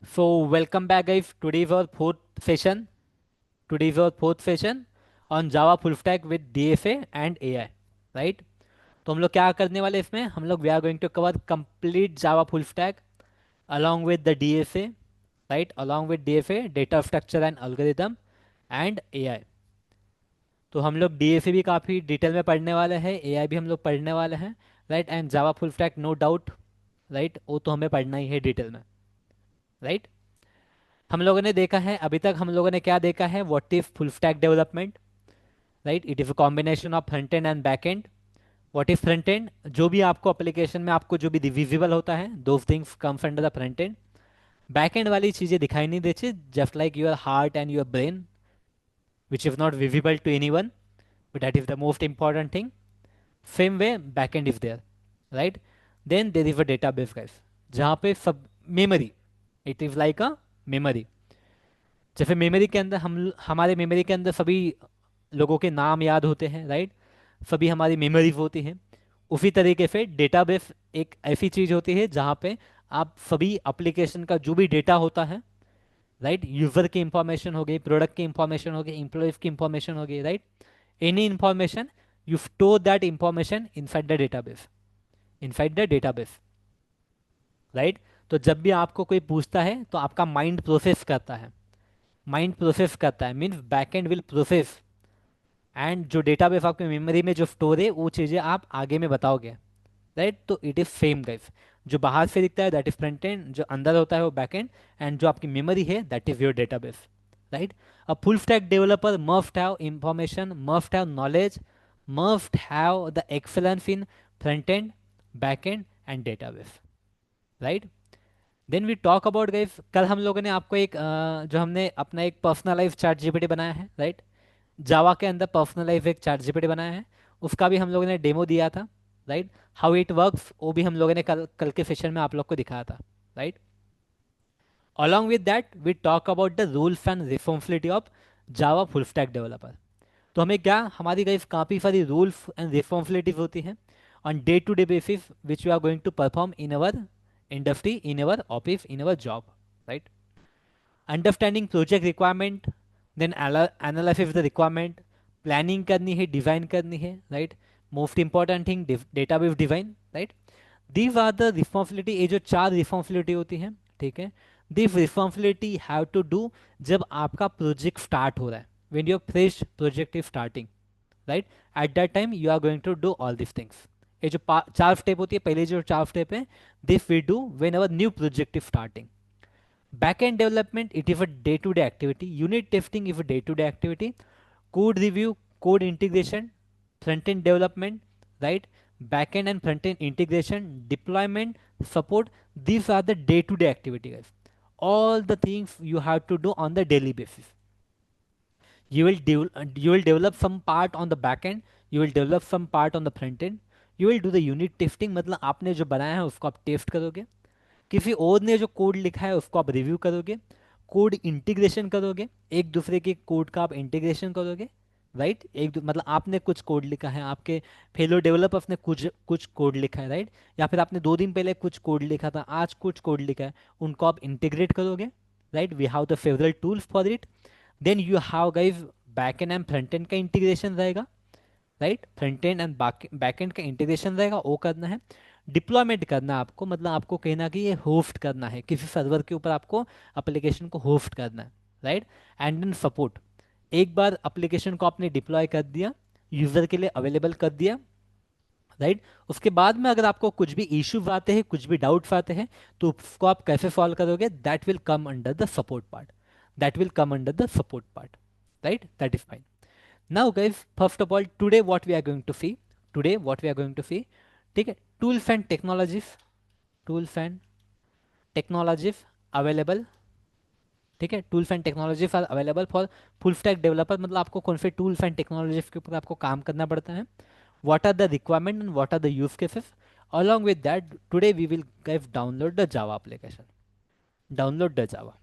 So welcome back guys. Today is our fourth session. Today is our fourth session on Java full stack with DFA and AI. Right? तो हम लोग क्या करने वाले इसमें हम लोग we are going to cover complete Java full stack along with the DFA, right? Along with DFA, data structure and algorithm and AI. तो हम लोग DFA भी काफ़ी डिटेल में पढ़ने वाले हैं, AI भी हम लोग पढ़ने वाले हैं, right? And Java full stack no doubt, right? वो तो हमें पढ़ना ही है डिटेल में, राइट? हम लोगों ने देखा है अभी तक हम लोगों ने क्या देखा है, what is full stack development, right? It is a combination of front end back and. What is front end? जो भी आपको एप्लीकेशन में आपको जो भी विजिबल होता है, those things comes under the front end. Back end वाली चीज़ें दिखाई नहीं देती, just like your heart and your brain which is not visible to anyone, but that is the most important thing. Same way back end is there, right? Then there is a database guys, जहाँ पे सब memory, it is like a memory. जैसे memory के अंदर हम हमारे memory के अंदर सभी लोगों के नाम याद होते हैं, राइट? सभी हमारी मेमोरीज होती हैं. उसी तरीके से डेटाबेस एक ऐसी चीज़ होती है जहाँ पे आप सभी एप्लीकेशन का जो भी डेटा होता है, राइट? यूज़र की इंफॉर्मेशन हो गई, प्रोडक्ट की इंफॉर्मेशन हो गई, एम्प्लॉयज की इंफॉर्मेशन हो गई, right? Any information, you store that information inside the database, inside the database, right? तो जब भी आपको कोई पूछता है तो आपका माइंड प्रोसेस करता है, माइंड प्रोसेस करता है means backend will process, and जो डेटाबेस आपके मेमोरी में जो स्टोर है वो चीज़ें आप आगे में बताओगे, राइट? तो इट इज सेम गाइस. जो बाहर से दिखता है दैट इज फ्रंट एंड, जो अंदर होता है वो बैक एंड, एंड जो आपकी मेमोरी है that is your database, right? A full stack developer must have information, must have knowledge, must have the excellence in front end, back end and database, right? Then we talk about guys, कल हम लोगों ने आपको एक जो हमने अपना एक पर्सनलाइज चैट जीपीटी बनाया है, राइट? जावा के अंदर पर्सनलाइज एक चैट जीपीटी बनाया है, उसका भी हम लोगों ने डेमो दिया था, राइट? हाउ इट वर्क्स वो भी हम लोगों ने कल कल के सेशन में आप लोग को दिखाया था, right? Along with that we talk about the rules and responsibility of Java full stack developer. तो हमें क्या, हमारी गाइस काफ़ी सारी रूल्स एंड रिस्पॉन्सिबिलिटीज होती हैं on day to day basis which we are going to perform in our industry, in our office, in our job, right? Understanding project requirement, then analysis the requirement, planning करनी है, design करनी है, right? Most important thing database design, right? These are the responsibility. ये जो चार responsibility होती हैं, ठीक है, this responsibility have to do जब आपका प्रोजेक्ट स्टार्ट हो रहा है, when your fresh project is starting, right? At that time you are going to do all this things. ये जो चार स्टेप होती है, पहले जो चार स्टेप है, this we do when our new project is starting. Backend development, it is a day-to-day activity. Unit testing is a day-to-day activity. Code review, code integration, front-end development, right? Backend and front-end integration, deployment, support. These are the day-to-day activities. All the things you have to do on the daily basis. You will develop some part on the backend. You will develop some part on the front end. You will do the unit testing. मतलब आपने जो बनाया है उसको आप test करोगे, किसी और ने जो कोड लिखा है उसको आप रिव्यू करोगे, कोड इंटीग्रेशन करोगे, एक दूसरे के कोड का आप इंटीग्रेशन करोगे, राइट? मतलब आपने कुछ कोड लिखा है, आपके फेलो डेवलपर्स ने कुछ कुछ कोड लिखा है, राइट? या फिर आपने 2 दिन पहले कुछ कोड लिखा था, आज कुछ कोड लिखा है, उनको आप इंटीग्रेट करोगे, right? We have the several tools for it. Then you have guys back end front end का इंटीग्रेशन रहेगा, right? Front end and back end का इंटीग्रेशन रहेगा, वो करना है. डिप्लॉयमेंट करना है आपको, मतलब आपको कहना कि ये होस्ट करना है, किसी सर्वर के ऊपर आपको एप्लीकेशन को होस्ट करना है, राइट? And then support. एक बार एप्लीकेशन को आपने डिप्लॉय कर दिया, यूजर के लिए अवेलेबल कर दिया, राइट? उसके बाद में अगर आपको कुछ भी इश्यूज आते हैं, कुछ भी डाउट्स आते हैं, तो उसको आप कैसे सॉल्व करोगे, that will come under the support part, that will come under the support part, right? That is fine. Now guys, first of all, today what we are going to see, today what we are going to see, ठीक है, tools and technologies, tools and technologies available, ठीक है, tools and technologies are available for full stack developer. मतलब आपको कौन से tools and technologies के ऊपर आपको काम करना पड़ता है, what are the requirement and what are the use cases. Along with that, today we will guys download the Java application, download the Java,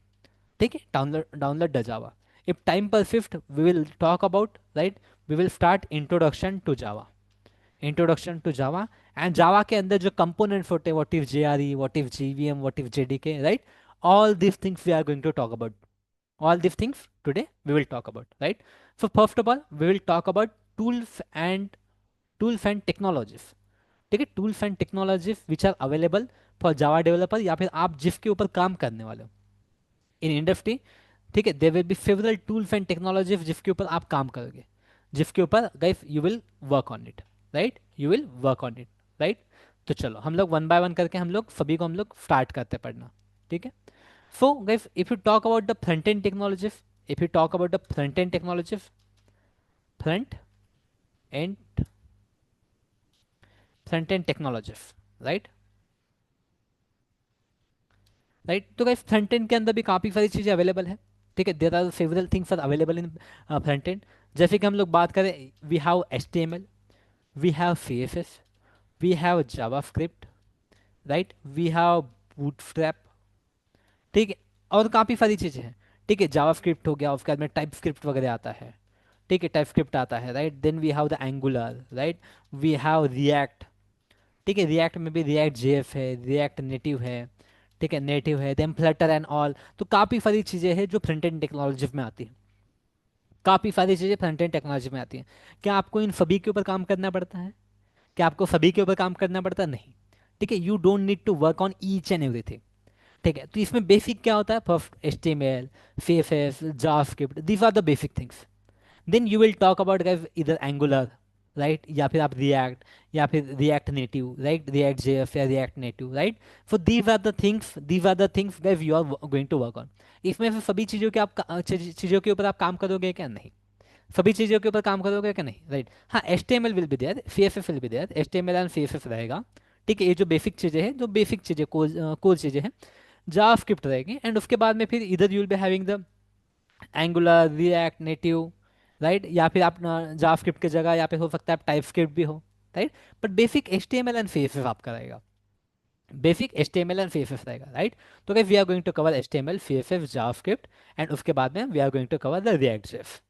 ठीक है, download the Java. If time persist we will talk about, right? We will start introduction to Java, introduction to Java. And Java के अंदर जो components होते हैं, what is J R E, what is J V M, what is J D K, right? all these things we are going to talk about. All these things today we will talk about, right? So first of all we will talk about tools and technologies. ठीक है, tools and technologies which are available for Java developer, या फिर आप जिसके ऊपर काम करने वाले हो इन इंडस्ट्री. ठीक है, there will be several tools and technologies जिसके ऊपर आप काम करोगे, जिसके ऊपर guys you will work on it, right? You will work on it, right? तो चलो हम लोग वन बाय वन करके हम लोग सभी को हम लोग स्टार्ट करते पढ़ना. ठीक है. So guys, if you talk about the front end technologies, if you talk about the front end technologies, front end front end technologies, right? Right. तो गाइस फ्रंट एंड के अंदर भी काफ़ी सारी चीज़ें अवेलेबल है. ठीक है, there are several things are available in front end. जैसे कि हम लोग बात करें, we have HTML, we have CSS, we have JavaScript, right? We have Bootstrap. ठीक है, और काफ़ी सारी चीज़ें हैं. ठीक है, जावास्क्रिप्ट हो गया, उसके बाद में टाइप स्क्रिप्ट वगैरह आता है. ठीक है, टाइप स्क्रिप्ट आता है, right? Then we have the Angular, right? We have React. ठीक है, रिएक्ट में भी रिएक्ट JS है, रिएक्ट नेटिव है. ठीक है, नेटिव है, देन फ्लटर एंड ऑल. तो काफ़ी सारी चीज़ें हैं जो फ्रंट एंड टेक्नोलॉजी में आती हैं. काफ़ी सारी चीज़ें फ्रंट एंड टेक्नोलॉजी में आती हैं. क्या आपको इन सभी के ऊपर काम करना पड़ता है? क्या आपको सभी के ऊपर काम करना पड़ता है? नहीं. ठीक है, you don't need to work on each and everything. ठीक है, तो इसमें बेसिक क्या होता है? First HTML, CSS, JavaScript, these are the basic things. Then you will talk about guys इधर एंगुलर, राइट? या फिर आप रिएक्ट, या फिर React Native, right? React JS या React Native, right? So these are the things guys you are going to work on. इसमें से सभी चीज़ों के चीज़ों के ऊपर आप काम करोगे क्या? नहीं. सभी चीज़ों के ऊपर काम करोगे क्या? नहीं, राइट? हाँ, HTML will be there, CSS will be there, HTML and CSS रहेगा. ठीक है, ये जो बेसिक चीज़ें हैं, जो बेसिक चीज़ें कोर चीज़ें हैं, जावास्क्रिप्ट रहेगी. एंड उसके बाद में फिर इधर you will be having the angular, react Native, right? या फिर आप जावास्क्रिप्ट की जगह, या फिर हो सकता है आप टाइप स्क्रिप्ट भी हो, right? But basic HTML and CSS आपका रहेगा. बेसिक HTML एंड CSS रहेगा, राइट? तो we are going to cover HTML, CSS, JavaScript, and उसके बाद में we are going to cover the React JS,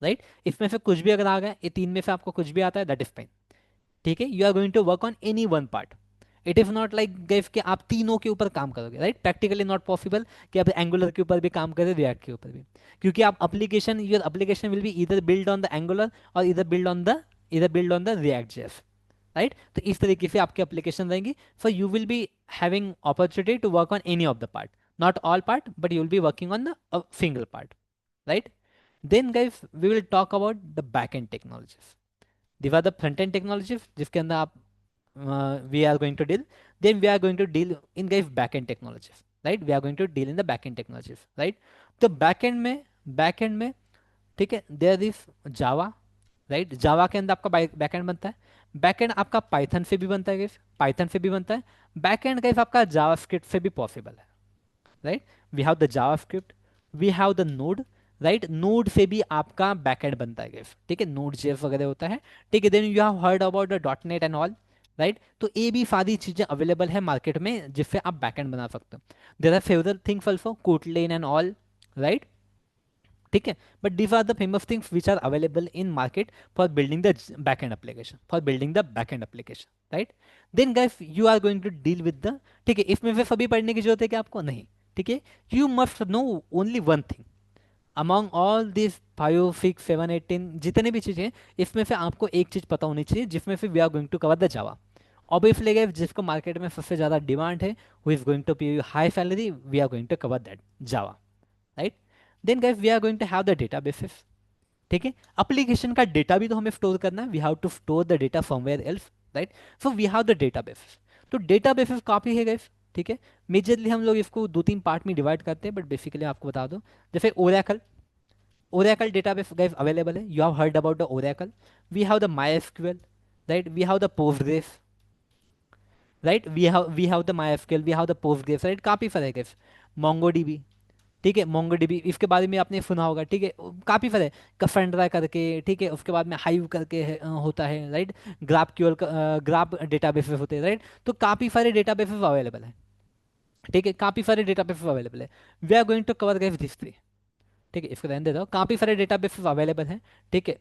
right? इसमें से कुछ भी अगर आ गए, ये तीन में से आपको कुछ भी आता है, दैट इज फाइन. ठीक है, you are going to work on any one part. It is not like guys कि आप तीनों के ऊपर काम करोगे, राइट? प्रैक्टिकली नॉट पॉसिबल कि आप एंगुलर के ऊपर भी काम करें, रिएक्ट के ऊपर भी. क्योंकि आप application, your application will be इधर बिल्ड ऑन द एंगुलर और इधर build on the React JS, right? तो इस तरीके से आपके एप्लीकेशन रहेंगी. So you will be having opportunity to work on any of the part, not all part, but you will be working on the single part, right? Then guys we will talk about the back end technologies. these are the front end technologies जिसके अंदर आप we are going to deal. Then we are going to deal in guys back end technologies, right? We are going to deal in the back end technologies, right? तो back end में ठीक है, there is Java, right? Java के अंदर आपका back and बनता है. Back and आपका पाइथन से भी बनता है guys, पाइथन से भी बनता है. बैक एंड guys आपका जावास्क्रिप्ट से भी पॉसिबल है, right? We have the JavaScript, we have the Node, right? Node से भी आपका बैकएंड बनता है guys. ठीक है, नोड जेएस वगैरह होता है. ठीक है, then you have heard about the dot net and all, right? तो ये भी सारी चीजें अवेलेबल है मार्केट में जिससे आप बैकएंड बना सकते हो. There are several things also, Kotlin and all, right? ठीक है, but these are the famous things which are available in market for building the backend application, right? Then guys you are going to deal with the, ठीक है, इसमें से सभी पढ़ने की जरूरत है कि आपको? नहीं. ठीक है, you must no only one thing among all this 5, 6, 7, 18 जितने भी चीज़ें हैं, इसमें से आपको एक चीज़ पता होनी चाहिए, जिसमें से we are going to cover the Java. Obviously guys जिसको मार्केट में सबसे ज़्यादा डिमांड है, who is going to pay you high salary, we are going to cover that Java, right? Then guys we are going to have the databases. ठीक है, application का data भी तो हमें स्टोर करना है, we have to store the data somewhere else, right? So we have the databases. तो databases काफ़ी है गाइस. ठीक है, मेजरली हम लोग इसको 2-3 पार्ट में डिवाइड करते हैं, बट बेसिकली आपको बता दो, जैसे Oracle database guys available है. You have heard about the Oracle. We have the MySQL, right? We have the Postgres, right? We have the MySQL. We have the Postgres, right? काफ़ी सारे guys. MongoDB, ठीक है, MongoDB इसके बारे में आपने सुना होगा. ठीक है, काफ़ी सारे, कफेंड्रा करके, ठीक है, उसके बाद में हाइव करके होता है, राइट? ग्राफ डेटाबेसेस होते हैं, राइट? तो काफ़ी सारे डेटाबेसेस अवेलेबल है. ठीक है, काफ़ी सारे डेटाबेसेस अवेलेबल है. We are going to cover guys this three. ठीक है, इसको रहने देता हूँ. काफ़ी सारे डेटाबेसेस अवेलेबल हैं. ठीक है,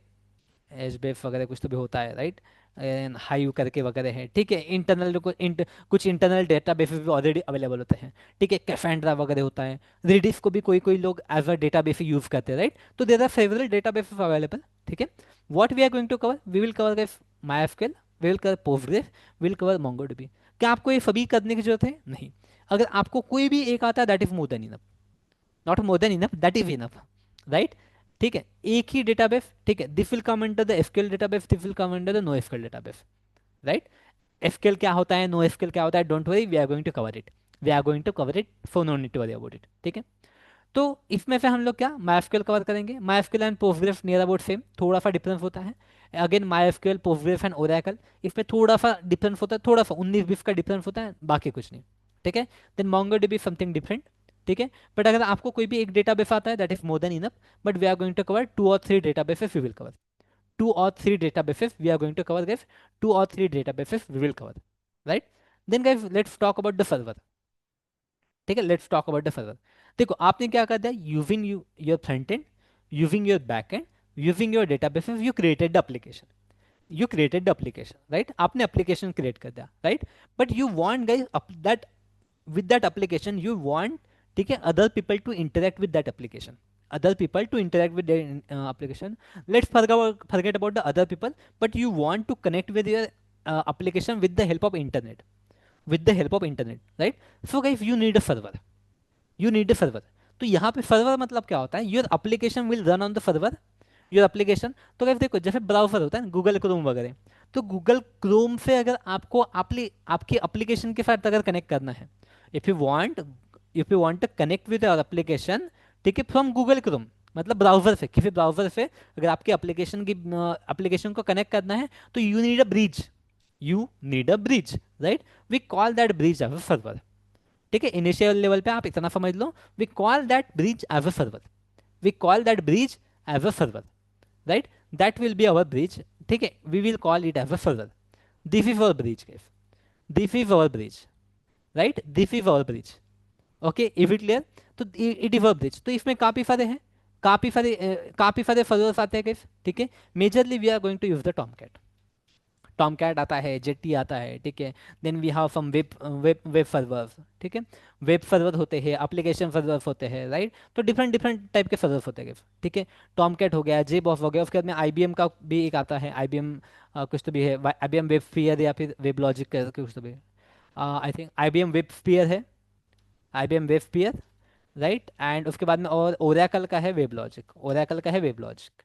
एच बेस वगैरह कुछ तो भी होता है, राइट? हाइव करके वगैरह है, ठीक है। इंटरनल कुछ इंटरनल डेटाबेसेस भी ऑलरेडी अवेलेबल होते हैं, ठीक है। कैफेंड्रा वगैरह होता है। रेडिस को भी कोई कोई लोग एज अ डेटाबेस यूज करते हैं, राइट। तो there are several databases available, ठीक है। What we are going to cover, we will cover MySQL, we will cover Postgres, we will cover MongoDB। क्या आपको ये सभी करने की जरूरत है? नहीं। अगर आपको कोई भी एक आता है, that is more than enough. Not more than enough, that is enough, right. ठीक है, एक ही डेटाबेस, ठीक है। This will come under the SQL database, this will come under the no SQL database, right. SQL क्या होता है, no SQL क्या होता है, don't worry, we are going to cover it, we are going to cover it, for no need to worry about it, ठीक है। तो इसमें से हम लोग क्या MySQL कवर करेंगे। MySQL and Postgres near about same, थोड़ा सा डिफरेंस होता है। Again MySQL, Postgres and Oracle, इसमें थोड़ा सा डिफरेंस होता है, थोड़ा सा 19-20 का डिफरेंस होता है, बाकी कुछ नहीं, ठीक है। देन MongoDB समथिंग डिफरेंट, ठीक है। बट अगर आपको कोई भी एक डेटाबेस आता है, that is more than enough. But we are going to cover 2 or 3 databases, we will cover 2 or 3 databases, we are going to cover, guys, 2 or 3 databases we will cover, right। then guys let's talk about the server, ठीक है। Let's talk about the server. देखो आपने क्या कर दिया, using your front end, using your back end, using your databases, you created the application, you created the application, right. आपने application create कर दिया, right. But you want guys that with that application you want, ठीक है, other people to interact with that application, other people to interact with their application. Let's forget about the other people, but you want to connect with your application with the help of internet, with the help of internet, right। So guys you need a server, you need a server। तो यहाँ पे server मतलब क्या होता है, your application will run on the server, your application. तो guys देखो जैसे ब्राउजर होता है गूगल क्रोम वगैरह, तो गूगल क्रोम से अगर आपको आपकी एप्लीकेशन के साथ अगर कनेक्ट करना है, if you want, if you want to connect with your application, ठीक है, फ्रॉम गूगल क्रोम, मतलब ब्राउजर से, किसी ब्राउजर से अगर आपके एप्लीकेशन को कनेक्ट करना है, तो you need a bridge, you need a bridge, right. We call that bridge as a server, ठीक है। इनिशियल लेवल पे आप इतना समझ लो, we call that bridge as a server, we call that bridge as a server, right. That will be our bridge, ठीक है, we will call it as a server. This is our bridge case, this is our bridge, right, this is our bridge, okay, is it clear. तो it is our bridge. तो इसमें काफी सारे हैं, काफी सारे सर्वर्स आते हैं केस, ठीक है। Majorly we are going to use the Tomcat, Tomcat आता है, जेटी आता है, ठीक है। Then we have some web servers, ठीक है। वेब सर्वर होते हैं, एप्लीकेशन सर्वर्स होते हैं, राइट। तो डिफरेंट डिफरेंट टाइप के सर्वर्स होते हैं, ठीक है। टॉमकैट हो गया, जेबॉस हो गया, उसके बाद में आईबीएम का भी एक आता है, आईबीएम कुछ तो भी है, आईबीएम वेब स्फीयर या फिर वेब लॉजिक करके कुछ तो भी, I think IBM WebSphere है, आईबीएम वेब स्फीयर, राइट। एंड उसके बाद में और ओरेकल का है वेब लॉजिक, ओरेकल का है web logic,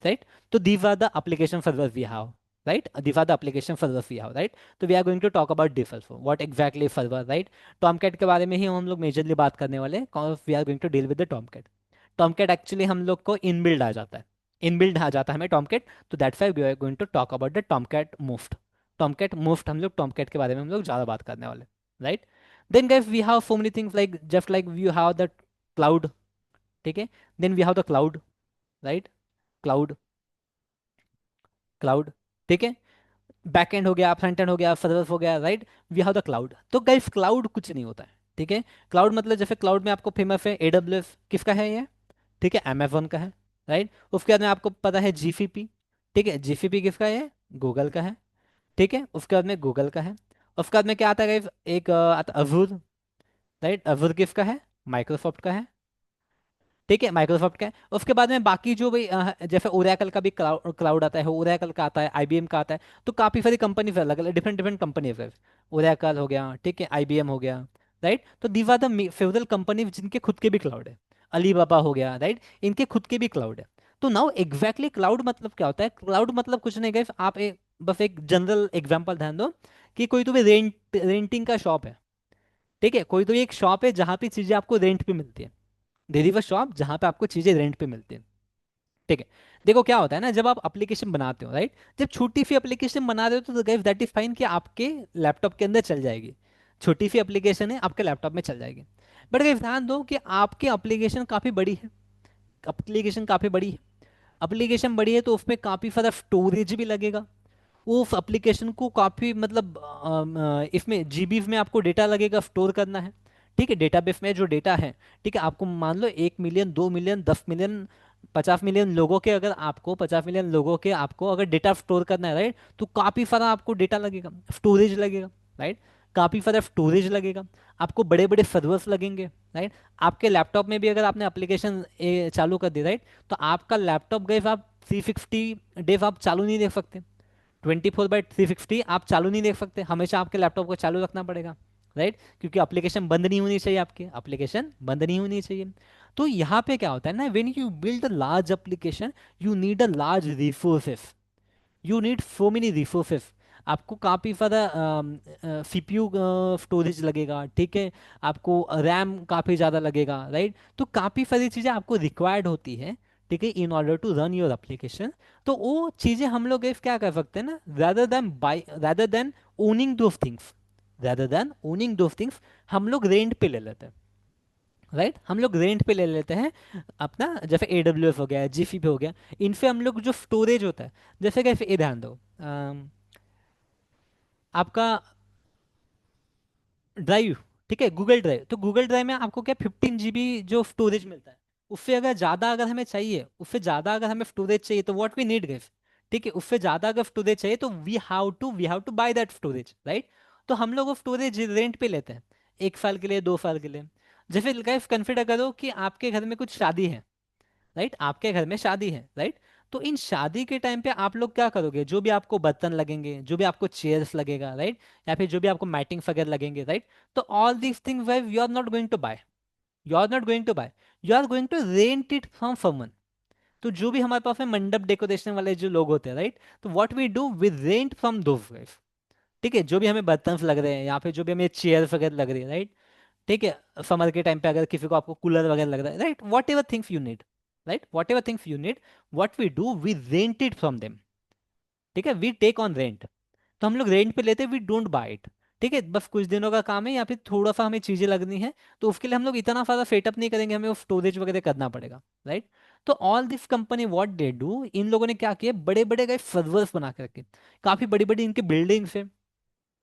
right। So these are the application servers we have, right, these are the application servers we have, right। तो we are going to talk about this also, what exactly is server, right। tomcat के बारे में ही हम लोग majorly बात करने वाले हैं, cause we are going to deal with the tomcat। tomcat actually हम लोग को इनबिल्ड आ जाता है, इनबिल्ड आ जाता है हमें tomcat, तो that's why we are going to talk about the tomcat most, tomcat most हम लोग tomcat के बारे में हम लोग ज़्यादा बात करने वाले, right. Then guys we have so many things like just like we have the cloud, ठीक है। Then we have the cloud, right, cloud, cloud, ठीक है। बैकएंड हो गया, फ्रंट एंड हो गया, सर्वर हो गया, right. We have the cloud. तो गाइस क्लाउड कुछ नहीं होता है, ठीक है। क्लाउड मतलब जैसे क्लाउड में आपको फेमस है AWS, किसका है ये, ठीक है, अमेजोन का है, राइट। उसके बाद में आपको पता है GCP, ठीक है, GCP किसका है, गूगल का है, ठीक है। उसके बाद में गूगल का है। उसके बाद में क्या आता है guys? एक आता अजूर, राइट, अजूर किसका है, माइक्रोसॉफ्ट का है, ठीक है, माइक्रोसॉफ्ट का है। उसके बाद में बाकी जो भी जैसे ओरेकल का भी क्लाउड क्लाउड आता है, ओरेकल का आता है, IBM का आता है। तो काफ़ी सारी कंपनीज अलग अलग डिफरेंट डिफरेंट कंपनी है, ओरेकल हो गया, ठीक है, IBM हो गया, राइट। तो दीज आर द फेवरल कंपनी जिनके खुद के भी क्लाउड है, अलीबाबा हो गया, राइट, इनके खुद के भी क्लाउड है। तो नाउ एग्जैक्टली क्लाउड मतलब क्या होता है, क्लाउड मतलब कुछ नहीं गए आप बस एक जनरल एग्जाम्पल ध्यान दो, कि कोई तो भी रेंटिंग का शॉप है, ठीक है, कोई तो एक शॉप है जहाँ पे चीज़ें आपको रेंट पे मिलती है, दे दी शॉप जहाँ पे आपको चीज़ें रेंट पे मिलती हैं, ठीक है। देखो क्या होता है ना, जब आप एप्लीकेशन बनाते हो, राइट, जब छोटी सी एप्लीकेशन बना रहे हो तो गाइस दैट इज फाइन कि आपके लैपटॉप के अंदर चल जाएगी, छोटी सी एप्लीकेशन है आपके लैपटॉप में चल जाएगी। बट गाइस ध्यान दो कि आपकी एप्लीकेशन काफ़ी बड़ी है, एप्लीकेशन काफ़ी बड़ी है, एप्लीकेशन बड़ी है तो उसमें काफ़ी सारा स्टोरेज भी लगेगा, उस एप्लीकेशन को काफ़ी मतलब इसमें जीबीज में आपको डेटा लगेगा स्टोर करना है, ठीक है। डेटाबेस में जो डेटा है, ठीक है, आपको मान लो 1 मिलियन 2 मिलियन 10 मिलियन 50 मिलियन लोगों के, अगर आपको 50 मिलियन लोगों के आपको अगर डेटा स्टोर करना है, राइट, तो काफ़ी सारा आपको डेटा लगेगा, स्टोरेज लगेगा, राइट, काफ़ी सारा स्टोरेज लगेगा, आपको बड़े बड़े सर्वर्स लगेंगे, राइट। आपके लैपटॉप में भी अगर आपने एप्लीकेशन चालू कर दी, राइट, तो आपका लैपटॉप गए आप 360 डेज आप चालू नहीं देख सकते, 24/360 आप चालू नहीं देख सकते, हमेशा आपके लैपटॉप को चालू रखना पड़ेगा, राइट, क्योंकि एप्लीकेशन बंद नहीं होनी चाहिए, आपकी एप्लीकेशन बंद नहीं होनी चाहिए। तो यहाँ पे क्या होता है ना, when you build a large application you need a large resources, you need so many resources. आपको काफ़ी सारा सीपीयू स्टोरेज लगेगा, ठीक है, आपको रैम काफ़ी ज़्यादा लगेगा, राइट, तो काफ़ी सारी चीज़ें आपको रिक्वायर्ड होती है, ठीक है, in order to run your application. तो वो चीज़ें हम लोग इस क्या कर सकते हैं ना, rather than owning those things, हम लोग रेंट पे ले लेते हैं, राइट, हम लोग रेंट पे ले लेते हैं अपना, जैसे AWS हो गया, GCP हो गया, इनसे हम लोग जो स्टोरेज होता है, जैसे कैसे, ये ध्यान दो, आपका ड्राइव, ठीक है, गूगल ड्राइव, तो गूगल ड्राइव में आपको क्या 15 GB जो स्टोरेज मिलता है, उससे अगर ज़्यादा अगर हमें चाहिए, उससे ज़्यादा अगर हमें स्टोरेज चाहिए तो व्हाट वी नीड गाइस, ठीक है, उससे ज़्यादा अगर स्टोरेज चाहिए तो we have to buy that storage, right. तो हम लोग वो स्टोरेज रेंट पे लेते हैं, 1 साल के लिए, 2 साल के लिए। जैसे गाइस कंसिडर करो कि आपके घर में कुछ शादी है, राइट, आपके घर में शादी है, राइट, तो इन शादी के टाइम पे आप लोग क्या करोगे, जो भी आपको बर्तन लगेंगे, जो भी आपको चेयर्स लगेगा, राइट, या फिर जो भी आपको मैटिंग वगैरह लगेंगे, राइट, तो all these things you are not going to buy, you are not going to buy, you are going to rent it from someone. तो जो भी हमारे पास में मंडप डेकोरेशन वाले जो लोग होते हैं, राइट, तो what we do we rent from those guys, ठीक है, जो भी हमें बर्तन लग रहे हैं या फिर जो भी हमें चेयर वगैरह लग रही है, राइट, ठीक है, समर के टाइम पे अगर किसी को आपको कूलर वगैरह लग रहा है, right, whatever things you need, right, whatever things you need, what we do we rent it from them, ठीक है, वी टेक ऑन रेंट। तो हम लोग रेंट पे लेते हैं, वी डोंट बाय इट, ठीक है, बस कुछ दिनों का काम है या फिर थोड़ा सा हमें चीजें लगनी है, तो उसके लिए हम लोग इतना सारा सेटअप नहीं करेंगे, हमें वो स्टोरेज वगैरह करना पड़ेगा, राइट। तो all this company what they do, इन लोगों ने क्या किया, बड़े बड़े गए सर्वर्स बना के रखे, काफी बड़ी बड़ी इनकी बिल्डिंग्स है,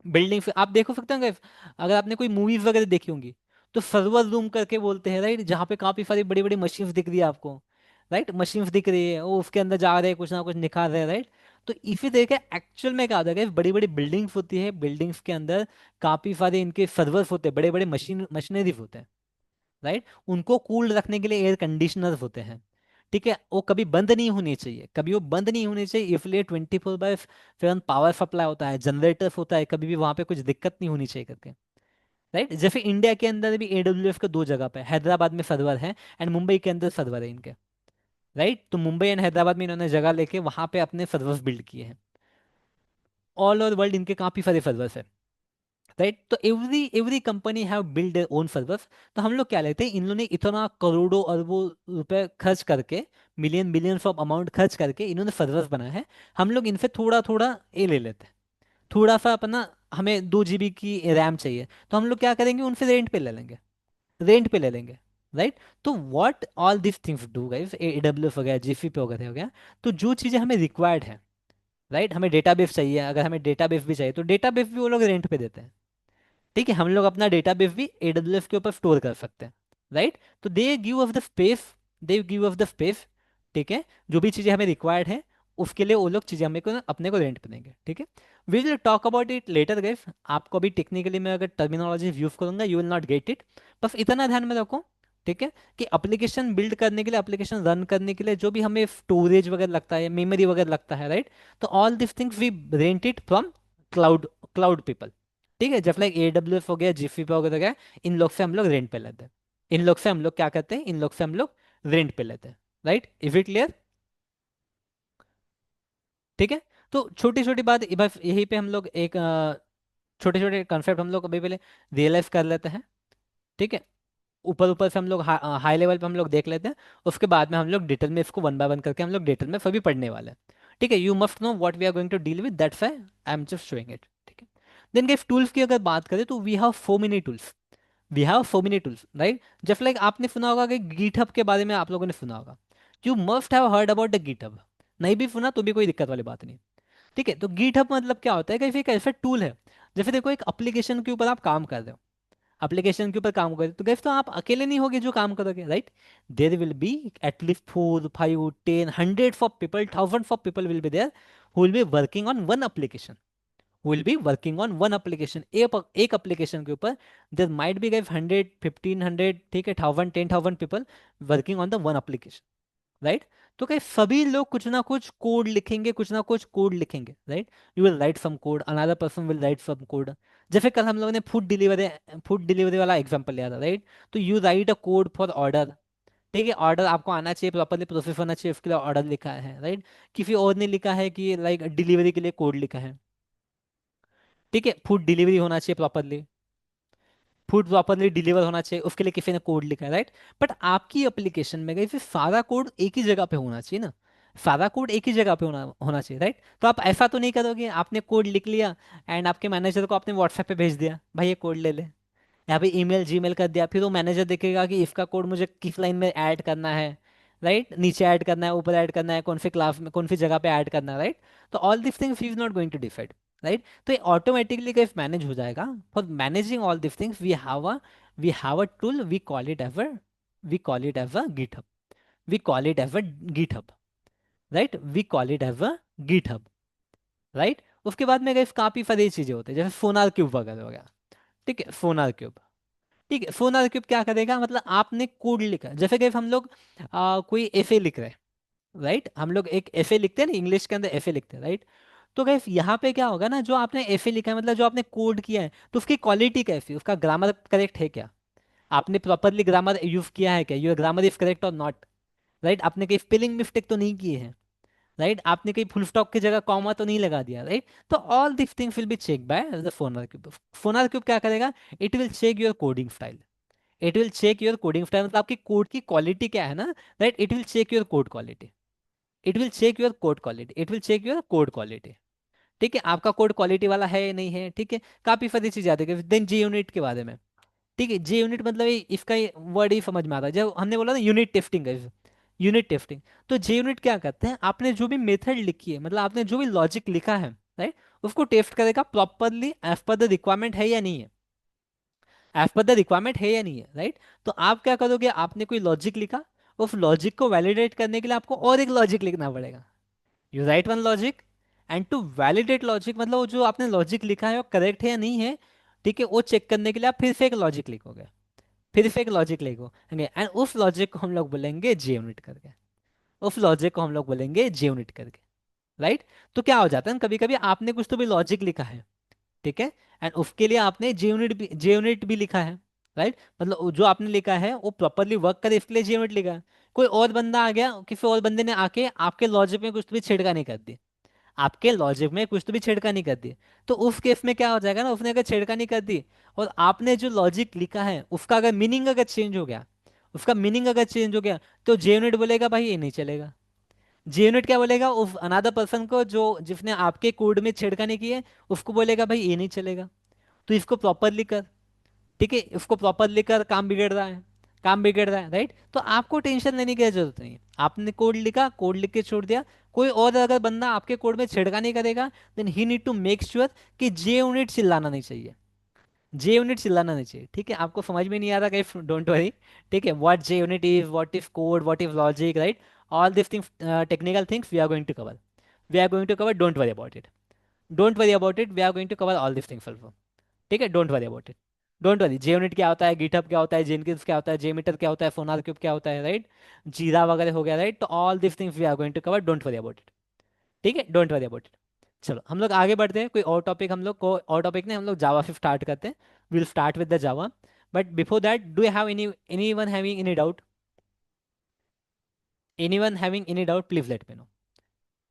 बिल्डिंग्स आप देखो सकते हैं guys, अगर आपने कोई मूवीज वगैरह देखी होंगी तो सर्वर रूम करके बोलते हैं, राइट, जहाँ पे काफी सारी बड़ी बड़ी मशीन्स दिख रही है आपको, राइट, मशीन्स दिख रही है, वो उसके अंदर जा रहे हैं, कुछ ना कुछ निकाल रहे हैं, राइट। तो इसी तरीके एक्चुअल में क्या होता है, बड़ी बड़ी बिल्डिंग्स होती है, बिल्डिंग्स के अंदर काफी सारे इनके सर्वर्स होते हैं, बड़े बड़े मशीनरीज होते हैं, राइट, उनको कूल रखने के लिए एयर कंडीशनर्स होते हैं, ठीक है, वो कभी बंद नहीं होनी चाहिए, कभी वो बंद नहीं होनी चाहिए, इसलिए 24/7 पावर सप्लाई होता है, जनरेटर्स होता है, कभी भी वहां पे कुछ दिक्कत नहीं होनी चाहिए करके, राइट। जैसे इंडिया के अंदर भी AWS के 2 जगह पे, हैदराबाद में सर्वर है एंड मुंबई के अंदर सर्वर है इनके, राइट, तो मुंबई एंड हैदराबाद में इन्होंने जगह लेके वहां पे अपने सर्वर्स बिल्ड किए हैं, ऑल ओवर वर्ल्ड इनके काफी सारे सर्वर्स है, राइट। तो every every company have build their own servers. तो हम लोग क्या लेते हैं, इन लोगों ने इतना करोड़ों अरबों रुपए खर्च करके, मिलियन बिलियंस ऑफ अमाउंट खर्च करके इन्होंने सर्वर्स बनाया है, हम लोग इनसे थोड़ा थोड़ा ये ले लेते हैं, थोड़ा सा अपना, हमें 2 GB की रैम चाहिए तो हम लोग क्या करेंगे, उनसे रेंट पे ले लेंगे, रेंट पे ले लेंगे, राइट। तो what all this things do guys, AWS हो गया, GCP वगैरह हो गया, तो जो चीज़ें हमें रिक्वायर्ड है, राइट, हमें डेटाबेस चाहिए, अगर हमें डेटाबेस भी चाहिए तो डेटाबेस भी वो लोग रेंट पे देते हैं, ठीक है, हम लोग अपना डेटाबेस भी AWS के ऊपर स्टोर कर सकते हैं, राइट। तो they give us the space, ठीक है, जो भी चीज़ें हमें रिक्वायर्ड है उसके लिए वो लोग चीज़ें हमें को अपने को रेंट पे देंगे, ठीक है। We will talk about it later guys, आपको अभी टेक्निकली मैं अगर टर्मिनोलॉजी यूज करूंगा you will not get it, बस इतना ध्यान में रखो, ठीक है, कि एप्लीकेशन बिल्ड करने के लिए, एप्लीकेशन रन करने के लिए जो भी हमें स्टोरेज वगैरह लगता है, मेमोरी वगैरह लगता है, राइट, तो all this things we rent it from cloud cloud people, ठीक है, जब लाइक AWS हो गया, GCP वगैरह हो गया, इन लोग से हम लोग रेंट पे लेते हैं, इन लोग से हम लोग क्या करते हैं, इन लोग से हम लोग रेंट पे लेते हैं, राइट, इज इट क्लियर, ठीक है। तो छोटी छोटी बात बस यहीं पे हम लोग एक छोटे छोटे कॉन्सेप्ट हम लोग अभी पहले रियलाइज कर लेते हैं, ठीक है, ऊपर ऊपर से हम लोग हाई लेवल पे हम लोग देख लेते हैं, उसके बाद में हम लोग डिटेल में इसको वन बाय वन करके हम लोग डिटेल में सभी पढ़ने वाले हैं, ठीक है। You must know what we are going to deal with, that's why I am just showing it, ठीक है। देन गाइस टूल्स की अगर बात करें तो we have so many tools, we have so many tools, right, just like आपने सुना होगा कि गिटहब के बारे में आप लोगों ने सुना होगा, you must have heard about the GitHub, नहीं भी सुना तो भी कोई दिक्कत वाली बात नहीं, ठीक है। तो गिटहब मतलब क्या होता है कि एक ऐसा टूल है, जैसे देखो एक एप्लीकेशन के ऊपर आप काम कर रहे हो, एप्लीकेशन के ऊपर काम करोगे, तो गाइस तो आप अकेले नहीं होगे जो काम करोगे, right? There will be at least 4, 5, 10 hundreds of people, thousands of people will be there who will be working on one application, will be working on one application, एक application के ऊपर there might be guys 100, 1500, ठीक है, 1000, 10,000 people working on the one application, right? तो क्या सभी लोग कुछ ना कुछ कोड लिखेंगे, कुछ ना कुछ कोड लिखेंगे, राइट? You will write some code, another person will write some code. जैसे कल हम लोगों ने फूड डिलीवरी वाला एग्जांपल लिया था, राइट? तो you right a code for order, ठीक है, ऑर्डर आपको आना चाहिए, प्रॉपरली प्रोसेस होना चाहिए, उसके लिए ऑर्डर लिखा है, राइट? किसी और ने लिखा है कि लाइक डिलीवरी के लिए कोड लिखा है, ठीक है, फूड डिलीवरी होना चाहिए प्रॉपरली, फूड प्रॉपरली डिलीवर होना चाहिए, उसके लिए किसी ने कोड लिखा है, राइट? बट आपकी एप्लीकेशन में गई फिर सारा कोड एक ही जगह पे होना चाहिए ना, सारा कोड एक ही जगह पे होना होना चाहिए, राइट? तो आप ऐसा तो नहीं करोगे आपने कोड लिख लिया एंड आपके मैनेजर को आपने व्हाट्सएप पे भेज दिया, भाई ये कोड ले ले, यहाँ पे ईमेल जीमेल कर दिया, फिर वो मैनेजर देखेगा कि इसका कोड मुझे किस लाइन में ऐड करना है, राइट? नीचे ऐड करना है, ऊपर ऐड करना है, कौन सी क्लास में, कौन सी जगह पे ऐड करना है, राइट? तो all this things is not going to decide, right? तो ये ऑटोमेटिकली कैसे मैनेज हो जाएगा। For managing all this things we have a tool, we call it as a GitHub, we call it as a GitHub, right? We call it as a GitHub, right? उसके बाद में guys काफी सारी चीजें होती है, जैसे सोनार क्यूब वगैरह हो गया, ठीक है, सोनार क्यूब, ठीक है। सोनार क्यूब क्या करेगा, मतलब आपने कोड लिखा, जैसे कि हम लोग कोई एफए लिख रहे हैं, राइट? हम लोग एक एफए लिखते हैं ना, इंग्लिश के अंदर एफए लिखते हैं, राइट? तो गाइस यहाँ पे क्या होगा ना, जो आपने एफए लिखा है, मतलब जो आपने कोड किया है, तो उसकी क्वालिटी कैसी है, उसका ग्रामर करेक्ट है क्या, आपने प्रॉपरली ग्रामर यूज किया है क्या, योर ग्रामर इज करेक्ट और नॉट, राइट? आपने कहीं स्पेलिंग मिस्टेक तो नहीं की है, राइट? आपने कहीं फुल स्टॉप की जगह कॉमा तो नहीं लगा दिया, राइट? तो all this things will be check by the SonarQube. SonarQube क्या करेगा, it will check your coding style, it will check your coding style, मतलब आपकी कोड की क्वालिटी क्या है ना, right? It will check your code quality, it will check your code quality, it will check your code quality, ठीक है, आपका code quality वाला है या नहीं है, ठीक है। काफी सारी चीजें आती है। देन जे यूनिट के बारे में, ठीक है, जे यूनिट मतलब इसका वर्ड ही समझ में आता है, जब हमने बोला ना यूनिट टेस्टिंग है, यूनिट टेस्टिंग, तो जे यूनिट क्या करते हैं, आपने जो भी मेथड लिखी है, मतलब आपने जो भी लॉजिक लिखा है, राइट, उसको टेस्ट करेगा properly as per the requirement है या नहीं है, एज पर द रिक्वायरमेंट है या नहीं है, राइट? तो आप क्या करोगे, आपने कोई लॉजिक लिखा, उस लॉजिक को वैलिडेट करने के लिए आपको और एक लॉजिक लिखना पड़ेगा, you write one logic and to validate logic, मतलब वो जो आपने लॉजिक लिखा है वो करेक्ट है या नहीं है, ठीक है, वो चेक करने के लिए आप फिर से एक लॉजिक लिखोगे, फिर से एक लॉजिक लिखोगे एंड उस लॉजिक को हम लोग बोलेंगे जे यूनिट करके, उस लॉजिक को हम लोग बोलेंगे जे यूनिट करके, राइट? तो क्या हो जाता है, कभी कभी आपने कुछ तो भी लॉजिक लिखा है, ठीक है, एंड उसके लिए आपने जे यूनिट भी लिखा है, राइट? मतलब वो जो आपने लिखा है वो प्रॉपरली वर्क करे, इसके लिए जे यूनिट लिखा है। कोई और बंदा आ गया, किसी और बंदे ने आके आपके लॉजिक में कुछ तो भी छेड़खानी कर दी, आपके लॉजिक में कुछ तो भी छेड़खानी कर दी, तो उस केस में क्या हो जाएगा ना, उसने अगर छेड़खानी कर दी और आपने जो लॉजिक लिखा है उसका अगर मीनिंग अगर चेंज हो गया, उसका मीनिंग अगर चेंज हो गया, तो जे यूनिट बोलेगा भाई ये नहीं चलेगा। जे यूनिट क्या बोलेगा, उस अनदर पर्सन को जो जिसने आपके कोड में छेड़खानी की है, उसको बोलेगा भाई ये नहीं चलेगा, तो इसको प्रॉपरली कर, ठीक है, इसको प्रॉपरली कर, काम बिगड़ रहा है, काम बिगड़ रहा है, राइट? तो आपको टेंशन लेने की जरूरत नहीं है, आपने कोड लिखा, कोड लिख के छोड़ दिया, कोई और अगर बंदा आपके कोड में छेड़खानी करेगा, then he need to make sure कि जे यूनिट चिल्लाना नहीं चाहिए, जे यूनिट चिल्लाना नहीं चाहिए, ठीक है? आपको समझ में नहीं आ रहा कहीं, डोंट वरी, ठीक है, what JUnit is, what is code, what is logic, right? All this things, technical things we are going to cover, we are going to cover, don't worry about it, don't worry about it, we are going to cover all this things also, ठीक है, don't worry about it, don't worry. JUnit क्या होता है, GitHub क्या होता है, Jenkins क्या होता है, जेमीटर क्या होता है, सोनार क्यूब क्या होता है, राइट? जीरा वगैरह हो गया, राइट? तो all this things we are going to cover, don't worry about it, ठीक है, डोंट वरी अबाउट इट। चलो हम लोग आगे बढ़ते हैं, कोई और टॉपिक, हम लोग को और टॉपिक नहीं, हम लोग जावा से स्टार्ट करते हैं, will start with the Java. But before that, do you have any one having any doubt, anyone having any doubt, please let me know.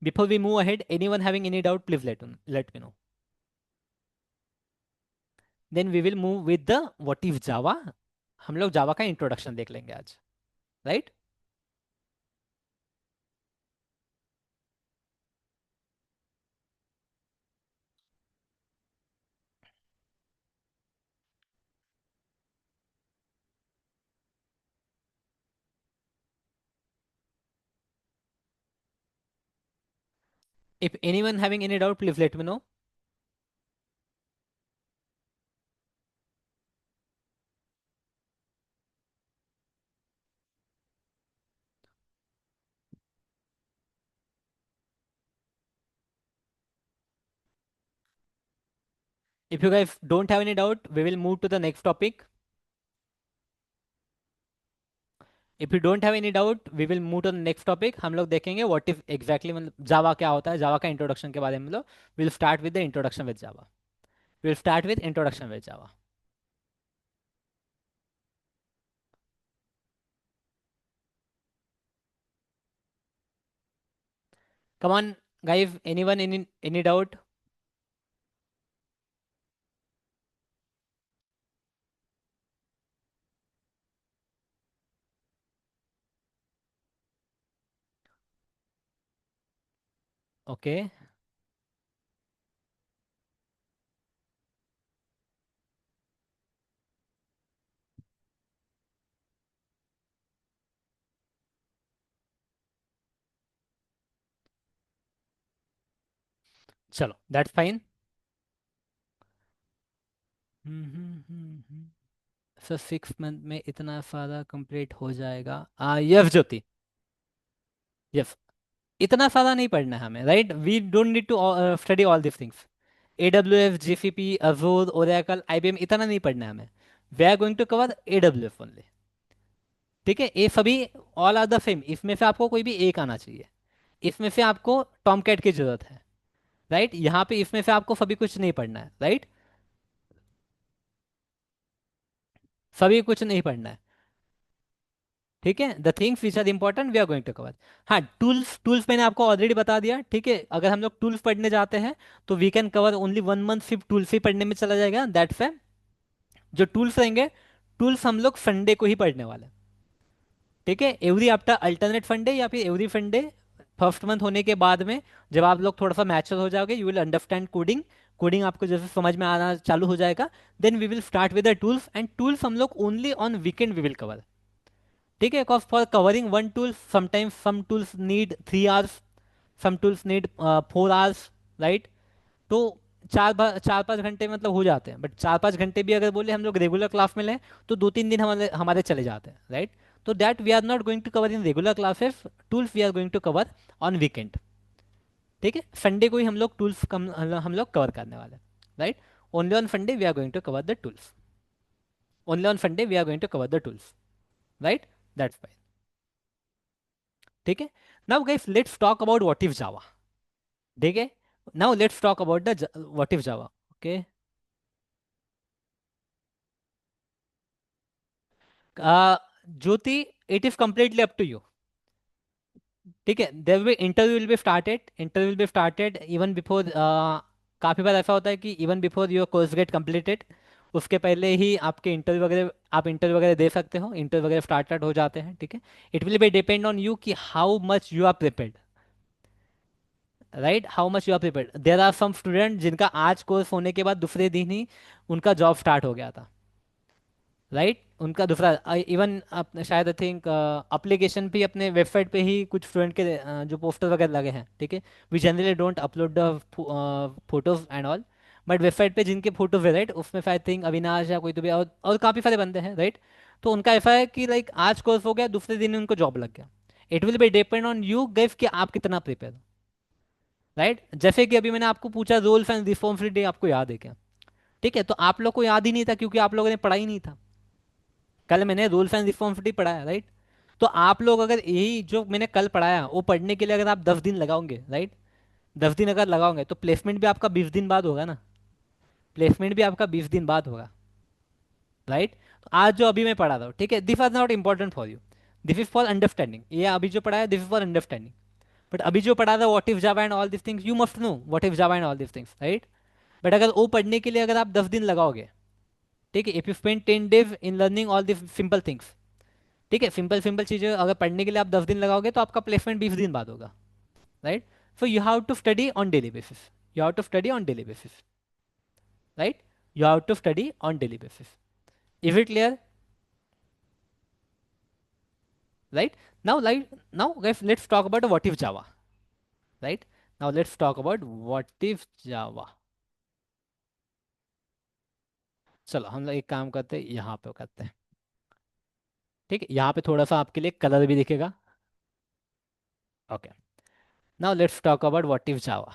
Before we move ahead, anyone having any doubt, please let me know. Then we will move with the what if Java, हम लोग जावा का introduction देख लेंगे आज, right? If anyone having any doubt, please let me know. If you guys don't have any doubt, we will move to the next topic. If you don't have any doubt we will move to the next topic. हम लोग देखेंगे what if exactly मतलब जावा क्या होता है, जावा का introduction के बारे में. मतलब will start with the introduction with Java. Will start with introduction with Java. Come on guys, anyone, any doubt? Okay, चलो दैट्स फाइन. सर 6 मंथ में इतना सारा कंप्लीट हो जाएगा? Yes Jyoti, yes. इतना सारा नहीं पढ़ना है हमें, right? We don't need to study all this things. A W F, G C P, Azure, Oracle, I B M, इतना नहीं पढ़ना है हमें. We are going to cover A W F only. ठीक है, ये सभी ऑल आर द सेम. इसमें से आपको कोई भी एक आना चाहिए. इसमें से आपको टॉम कैट की जरूरत है, राइट? यहाँ पे इसमें से आपको सभी कुछ नहीं पढ़ना है, राइट? सभी कुछ नहीं पढ़ना है. ठीक है, the things which are important we are going to cover. हाँ, टूल्स, टूल्स मैंने आपको ऑलरेडी बता दिया. ठीक है, अगर हम लोग टूल्स पढ़ने जाते हैं तो we can cover only 1 month, सिर्फ टूल्स ही पढ़ने में चला जाएगा. दैट्स है. जो टूल्स रहेंगे, टूल्स हम लोग संडे को ही पढ़ने वाले हैं. ठीक है, एवरी आफ्टर अल्टरनेट फंडे या फिर एवरी फंडे फर्स्ट मंथ होने के बाद में, जब आप लोग थोड़ा सा मैच्योर हो जाओगे, you will understand coding. Coding आपको जैसे समझ में आना चालू हो जाएगा, then we will start with the tools. And tools हम लोग only on weekend we will cover. ठीक है, because for covering one tool sometimes some tools need 3 hours, some tools need 4 hours, right? तो 4-5 घंटे मतलब हो जाते हैं. बट 4-5 घंटे भी अगर बोले हम लोग रेगुलर क्लास में लें तो 2-3 दिन हमारे हमारे चले जाते हैं, राइट? तो that we are not going to cover in regular classes. Tools we are going to cover on weekend. ठीक है, संडे को ही हम लोग टूल्स हम लोग कवर करने वाले हैं, right? Only on Sunday we are going to cover the tools. Only on Sunday we are going to cover the tools, right? That's fine. ठीक है, now guys let's talk about what if Java. ठीक है, now let's talk about the what if Java. Okay, Jyoti, it is completely up to you. ठीक है, there will interview will be started. Interview will be started even before. काफ़ी बार ऐसा होता है कि even before your course gate completed, उसके पहले ही आपके इंटरव्यू वगैरह, आप इंटरव्यू वगैरह दे सकते हो. इंटरव्यू वगैरह स्टार्टेड हो जाते हैं. ठीक है, it will be depend on you कि how much you are prepared, right? How much you are prepared. There are some student जिनका आज कोर्स होने के बाद दूसरे दिन ही उनका जॉब स्टार्ट हो गया था, राइट? उनका दूसरा इवन शायद आई थिंक अप्लीकेशन भी अपने वेबसाइट पे ही कुछ स्टूडेंट के जो पोस्टर वगैरह लगे हैं. ठीक है, we generally don't upload the photos and all. But website पे जिनके फोटोज है, राइट, उसमें आई थिंक अविनाश या कोई तो भी और काफ़ी सारे बंदे हैं, राइट? तो उनका ऐसा है कि लाइक आज कोर्स हो गया, दूसरे दिन ही उनको जॉब लग गया. It will be depend on you guys कि आप कितना प्रिपेयर हो, राइट? जैसे कि अभी मैंने आपको पूछा रोल्स एंड रिस्पॉन्सिबिलिटी आपको याद है क्या? ठीक है, तो आप लोग को याद ही नहीं था क्योंकि आप लोगों ने पढ़ा ही नहीं था. कल मैंने रूल्स एंड रिस्पॉन्सिबिलिटी पढ़ाया, राइट? तो आप लोग अगर यही जो मैंने कल पढ़ाया वो पढ़ने के लिए अगर आप 10 दिन लगाओगे, राइट, 10 दिन अगर लगाओगे तो प्लेसमेंट भी आपका 20 दिन बाद होगा ना. प्लेसमेंट भी आपका 20 दिन बाद होगा, राइट? तो आज जो अभी मैं पढ़ा रहा हूँ, ठीक है, this are not important for you. This is for understanding. ये अभी जो पढ़ा है this is for understanding. But अभी जो पढ़ा था what if Java and all this things, you must know what if Java and all this things, right? But अगर वो पढ़ने के लिए अगर आप 10 दिन लगाओगे, ठीक है, if you spend 10 days in learning all this simple things, ठीक है, सिंपल सिंपल चीज़ें अगर पढ़ने के लिए आप 10 दिन लगाओगे तो आपका प्लेसमेंट 20 दिन बाद होगा, right? So you have to study on daily basis. You have to study on daily basis, right? You have to study on daily basis. Is it clear? Right? Now like, now guys let's talk about what if Java. Right, now let's talk about what if Java. चलो हम लोग एक काम करते हैं, यहाँ पे करते हैं. ठीक है, यहाँ पे थोड़ा सा आपके लिए कलर भी दिखेगा. Okay, now let's talk about what if Java.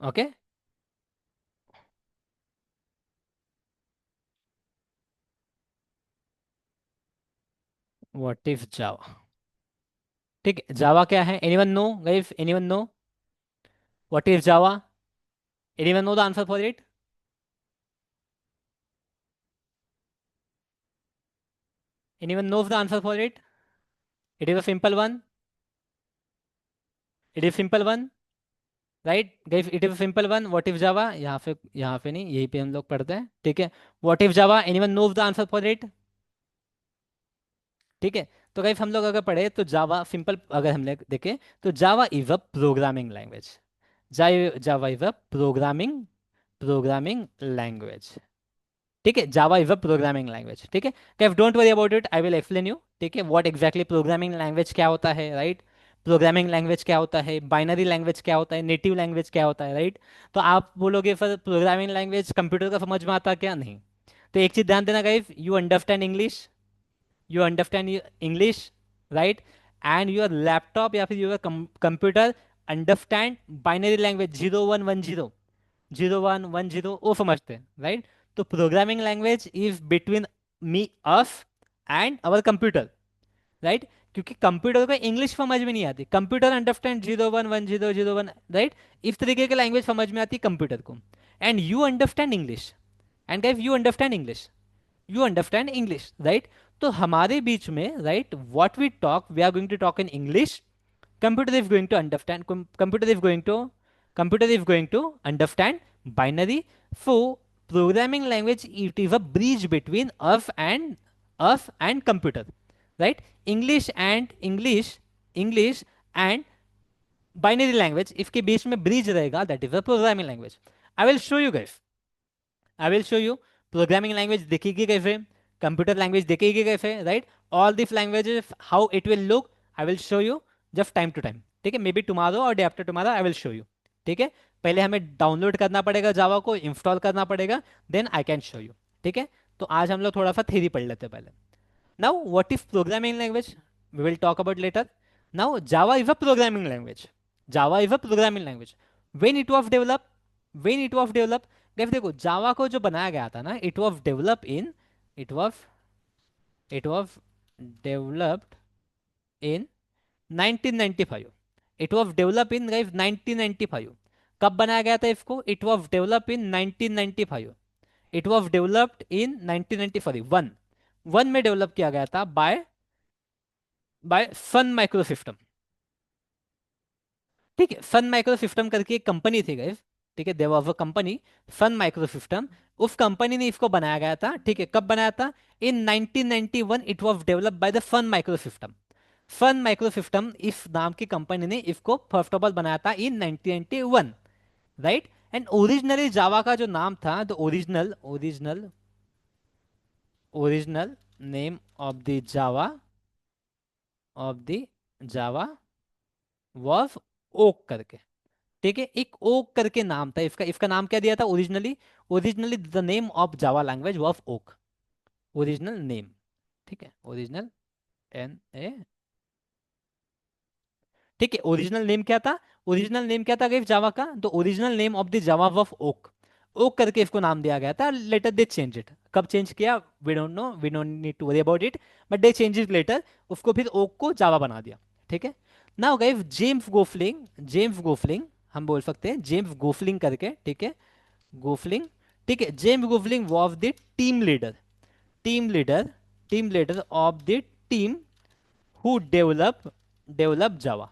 Okay, what if Java. ठीक है, जावा क्या है? Anyone know guys? Anyone know what is Java? Anyone know the answer for it? Anyone knows the answer for it? It is a simple one. It is simple one, right guys? It is simple one. What if Java, यहाँ पे नहीं, यहीं पे हम लोग पढ़ते हैं, ठीक है? What if Java, anyone knows the answer for it? ठीक है, तो गाइस हम लोग अगर पढ़े तो जावा सिंपल, अगर हमने देखे तो जावा is a programming language. Java is a programming language. ठीक है, Java is a programming language. ठीक है, Kaif don't worry about it, I will explain you. ठीक है, व्हाट एग्जैक्टली प्रोग्रामिंग लैंग्वेज क्या होता है, राइट? प्रोग्रामिंग लैंग्वेज क्या होता है, बाइनरी लैंग्वेज क्या होता है, नेटिव लैंग्वेज क्या होता है, राइट? तो आप बोलोगे फिर प्रोग्रामिंग लैंग्वेज कंप्यूटर का समझ में आता क्या? नहीं। तो एक चीज ध्यान देना guys, you understand English, you understand English, right? And your laptop या फिर your computer understand binary language 0110, 0110 वो समझते हैं, राइट? तो programming language is between me, us and our computer, right? क्योंकि कंप्यूटर को इंग्लिश समझ में नहीं आती, कंप्यूटर अंडरस्टैंड 011001, राइट? इस तरीके की लैंग्वेज समझ में आती कंप्यूटर को। And you understand English, and guys you understand English, you understand English, right? तो हमारे बीच में, right, what we talk, we are going to talk in English, computer is going to understand, computer is going to, computer is going to understand binary. So programming language, it is a bridge between us and computer, right? English and binary language, इसके बीच में bridge रहेगा, that is a programming language. I will show you guys, I will show you programming language दिखेगी कैसे, computer language दिखेगी कैसे, right? All this languages how it will look, I will show you just time to time. ठीक है, may be tomorrow और day after tomorrow I will show you. ठीक है, पहले हमें डाउनलोड करना पड़ेगा, जावा को इंस्टॉल करना पड़ेगा, then I can show you. ठीक है, तो आज हम लोग थोड़ा सा थ्योरी पढ़ लेते हैं पहले। Now, what is programming language? We will talk about later. Now, Java is a programming language. Java is a programming language. When it was developed, when it was developed, guys देखो जावा को जो बनाया गया था ना, it was it was developed in 1995. It was developed in guys 1995. कब बनाया गया था इसको? It was developed in 1995. It was developed in 1995. One में डेवलप किया गया था बाय सन माइक्रो सिस्टम। ठीक है, सन माइक्रो सिस्टम करके एक कंपनी थी गाइस। ठीक है, there was a company Sun micro system, उस कंपनी ने इसको बनाया गया था। ठीक है, कब बनाया था? In 1991 it was developed by the Sun micro system. Sun micro system इस नाम की कंपनी ने इसको फर्स्ट ऑफ ऑल बनाया था in 1991, right? And originally Java का जो नाम था, the original name of the Java was Oak करके। ठीक है, एक ओक करके नाम था इसका। इसका नाम क्या दिया था originally? Originally the name of Java language was Oak, original name. ठीक है, ओरिजिनल NA। ठीक है, ओरिजिनल नेम क्या था? ओरिजिनल नेम क्या था गाइस जावा का? तो original name of the Java of Oak, Oak करके इसको नाम दिया गया था। लेटर दे चेंज इट, कब चेंज किया we don't know, we don't need to worry about it, but they change it later, उसको फिर ओक को जावा बना दिया। ठीक है, नाउ गाइस जेम्स गोफलिंग हम बोल सकते हैं, जेम्स गोफलिंग करके, ठीक है, गोफलिंग। ठीक है, James Gosling was the team leader, team leader team leader of the team who develop Java.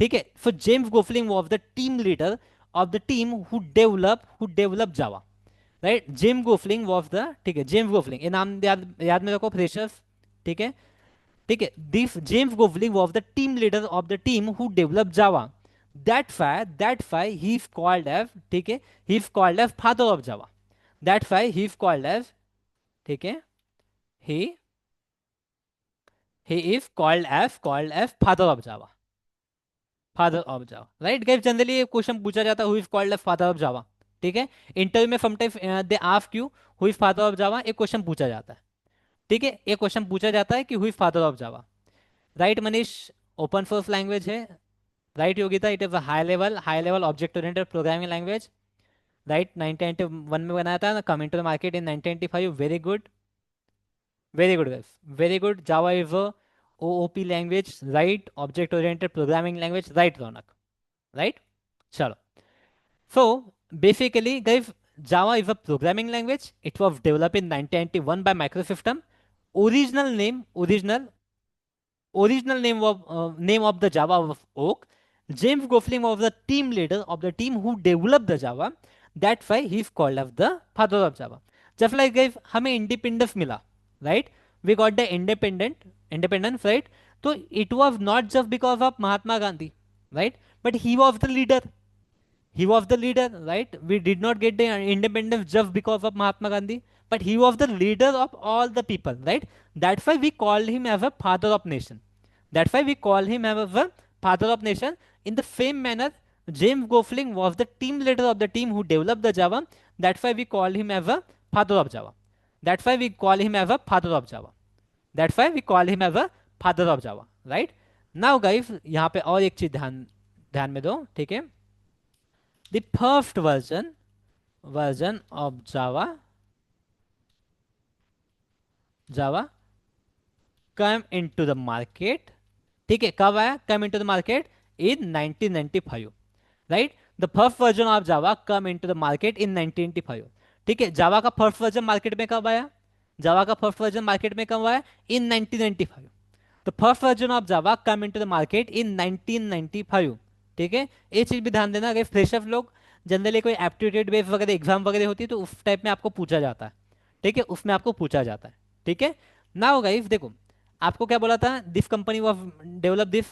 ठीक है, so James Gosling was the team leader of the team who develop Java, right? James Gosling was the, ठीक है, James गोफलिंग, ये नाम याद याद में रखो फ्रेशर्स। ठीक है, ठीक है, this James Gosling was the team leader of the team who develop Java, that why he is called as, ठीक है, he is called as father of Java, that why he is called as, ठीक है, he he is called as father of java, father of Java, right guys? Generally ये question पूछा जाता है, who is called as father of Java. ठीक है, interview में sometimes they ask you who is father of Java, एक question पूछा जाता है। ठीक है, एक क्वेश्चन पूछा जाता है कि who is father of Java, right Manish? Open source language है, right Yogita, it is a high level object oriented programming language, right 1991 में बनाया था, coming to the market in 1995, very good, very good guys, very good. Java is a OOP language, right, object oriented programming language, right Raunak, right. चलो, so basically guys, Java is a programming language. It was developed in 1991 by Microsystem. Original name, original name of the Java of Oak. James Gosling was the team leader of the team who developed the Java. That's why he is called as the father of Java. Just like guys, हमें independence मिला, right? We got the independence, right? So it was not just because of Mahatma Gandhi, right? But he was the leader. He was the leader, right? We did not get the independence just because of Mahatma Gandhi, but he was the leader of all the people, right? That's why we call him as a father of nation. That's why we call him as a father of nation. In the same manner, James Gosling was the team leader of the team who developed the Java. That's why we call him as a father of Java. That's why we call him as a father of Java. That's why we call him as a father of Java, right? Now guys, यहाँ पे और एक चीज ध्यान ध्यान में दो, ठीक है? The first version of Java come into the market, ठीक है, कब आया come into the market? In 1995, right? The first version of Java come into the market in 1995, ठीक है। जावा का फर्स्ट वर्जन मार्केट में कब आया? जावा का फर्स्ट वर्जन मार्केट में कब आया? इन 1995। तो first version of Java come into the market in 1995, ठीक है। ये चीज भी ध्यान देना, अगर फ्रेशर लोग जनरली कोई एप्टीट्यूड बेस्ड वगैरह एग्जाम वगैरह होती है तो उस टाइप में आपको पूछा जाता है, ठीक है, उसमें आपको पूछा जाता है, ठीक है। नाउ गाइस देखो, आपको क्या बोला था, this company was develop this,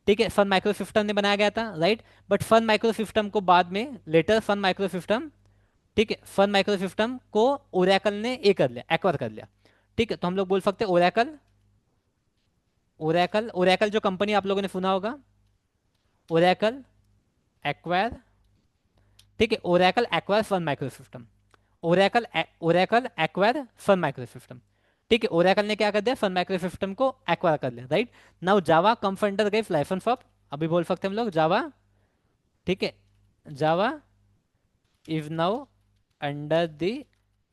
ठीक है, सन माइक्रो सिस्टम ने बनाया गया था, right. But Sun micro system को बाद में लेटर सन माइक्रो सिस्टम, ठीक है, सन माइक्रो सिस्टम को ओरेकल ने ए कर लिया, एक्वायर कर लिया, ठीक है। तो हम लोग बोल सकते हैं ओरेकल, ओरेकल, ओरेकल जो कंपनी आप लोगों ने सुना होगा, ओरेकल एक्वायर, ठीक है, Oracle acquire Sun micro system, Oracle Oracle acquire Sun micro system, ठीक है। ओरेकल ने क्या कर दिया, सन माइक्रो सिस्टम को एक्वायर कर लिया, right. Now Java comes under guys licence of, अभी बोल सकते हैं हम लोग जावा, ठीक है, Java is now under the